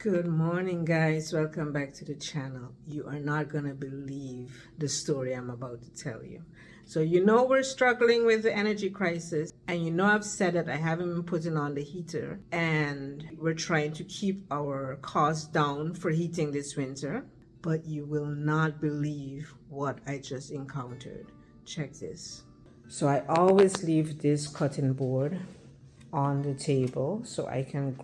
Good morning, guys. Welcome back to the channel. You are not going to believe the story I'm about to tell you. So we're struggling with the energy crisis, and I've said that I haven't been putting on the heater, and we're trying to keep our costs down for heating this winter. But you will not believe what I just encountered. Check this. So I always leave this cutting board on the table so I can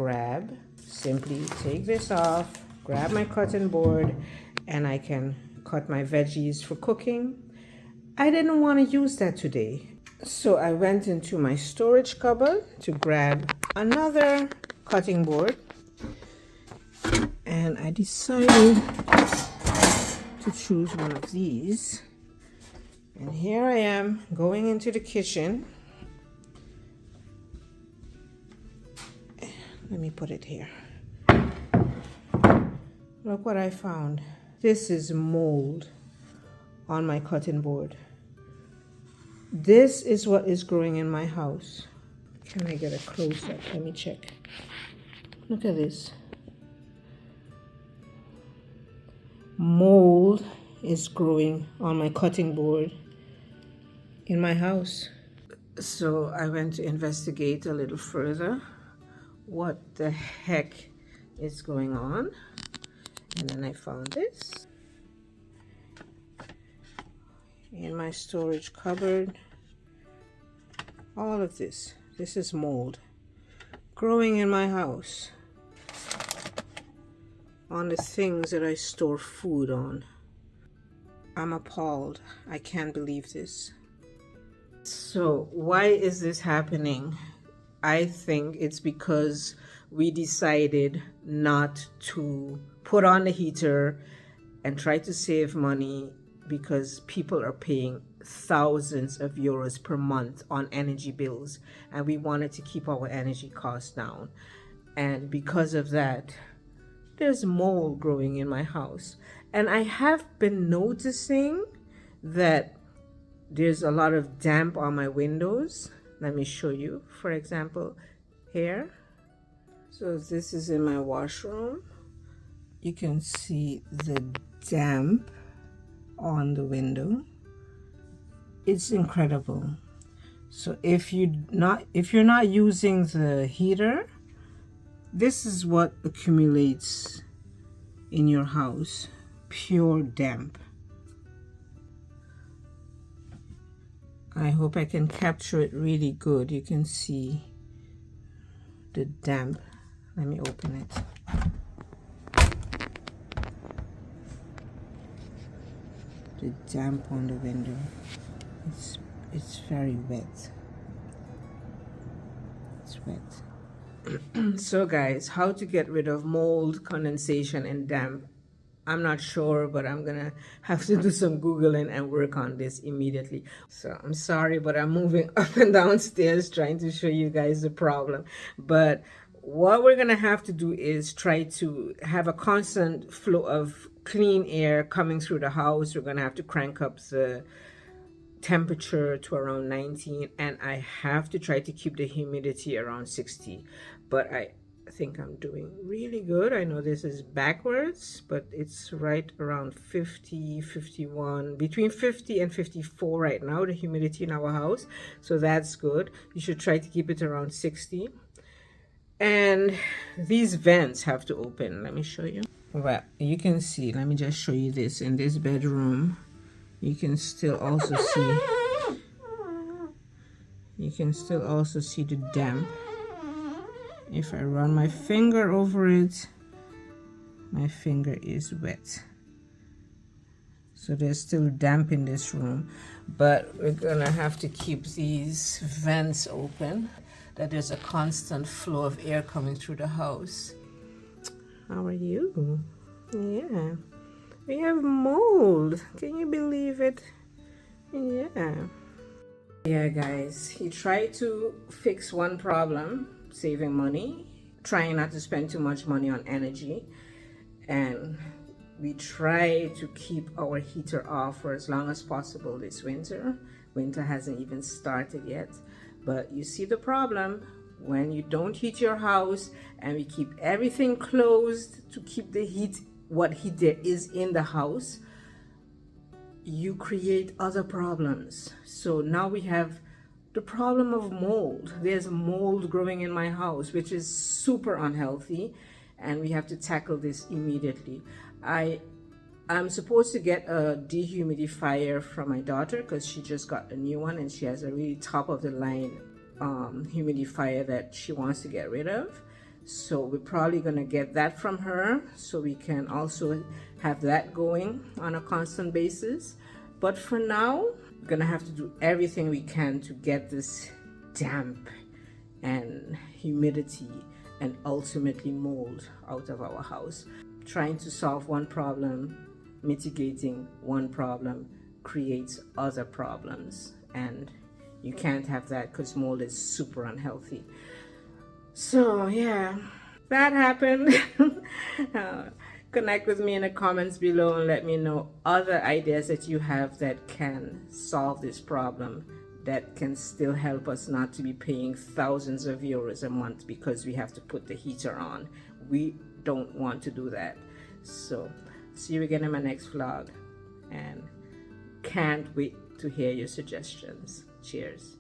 simply take this off, grab my cutting board, and I can cut my veggies for cooking. I didn't want to use that today, so I went into my storage cupboard to grab another cutting board, and I decided to choose one of these. And here I am going into the kitchen. Let me put it here. Look what I found. This is mold on my cutting board. This is what is growing in my house. Can I get a close-up? Let me check. Look at this. Mold is growing on my cutting board in my house. So I went to investigate a little further what the heck is going on, and then I found this in my storage cupboard. All of this is mold growing in my house on the things that I store food on. I'm appalled. I can't believe this. So why is this happening? I think it's because we decided not to put on the heater and try to save money, because people are paying thousands of euros per month on energy bills, and we wanted to keep our energy costs down. And because of that, there's mold growing in my house. And I have been noticing that there's a lot of damp on my windows. Let me show you, for example, here. So this is in my washroom. You can see the damp on the window. It's incredible. So if you're not using the heater, this is what accumulates in your house. Pure damp. I hope I can capture it really good. You can see the damp. Let me open it. The damp on the window. It's very wet. It's wet. So guys, how to get rid of mold, condensation, and damp? I'm not sure, but I'm gonna have to do some Googling and work on this immediately. So I'm sorry, but I'm moving up and down stairs trying to show you guys the problem. But what we're gonna have to do is try to have a constant flow of clean air coming through the house. We're gonna have to crank up the temperature to around 19, and I have to try to keep the humidity around 60. But I think I'm doing really good. I know this is backwards, but it's right around 50, 51, between 50 and 54 right now, the humidity in our house. So that's good. You should try to keep it around 60. And these vents have to open. Let me show you. Well, you can see, let me just show you this. In this bedroom, you can still also see the damp. If I run my finger over it, my finger is wet. So there's still damp in this room, but we're gonna have to keep these vents open, that there's a constant flow of air coming through the house. How are you? Yeah, we have mold. Can you believe it? Yeah guys, he tried to fix one problem, saving money, trying not to spend too much money on energy, and we try to keep our heater off for as long as possible this winter. Winter hasn't even started yet, but you see the problem. When you don't heat your house and we keep everything closed to keep the heat, what heat there is in the house, you create other problems. So now we have the problem of mold. There's mold growing in my house, which is super unhealthy, and we have to tackle this immediately. I'm supposed to get a dehumidifier from my daughter because she just got a new one and she has a really top of the line humidifier that she wants to get rid of. So we're probably going to get that from her so we can also have that going on a constant basis. But for now, we're going to have to do everything we can to get this damp and humidity and ultimately mold out of our house. Trying to solve one problem, mitigating one problem creates other problems, and you can't have that because mold is super unhealthy. So yeah, that happened. Connect with me in the comments below and let me know other ideas that you have that can solve this problem, that can still help us not to be paying thousands of euros a month because we have to put the heater on. We don't want to do that. So see you again in my next vlog, and can't wait to hear your suggestions. Cheers.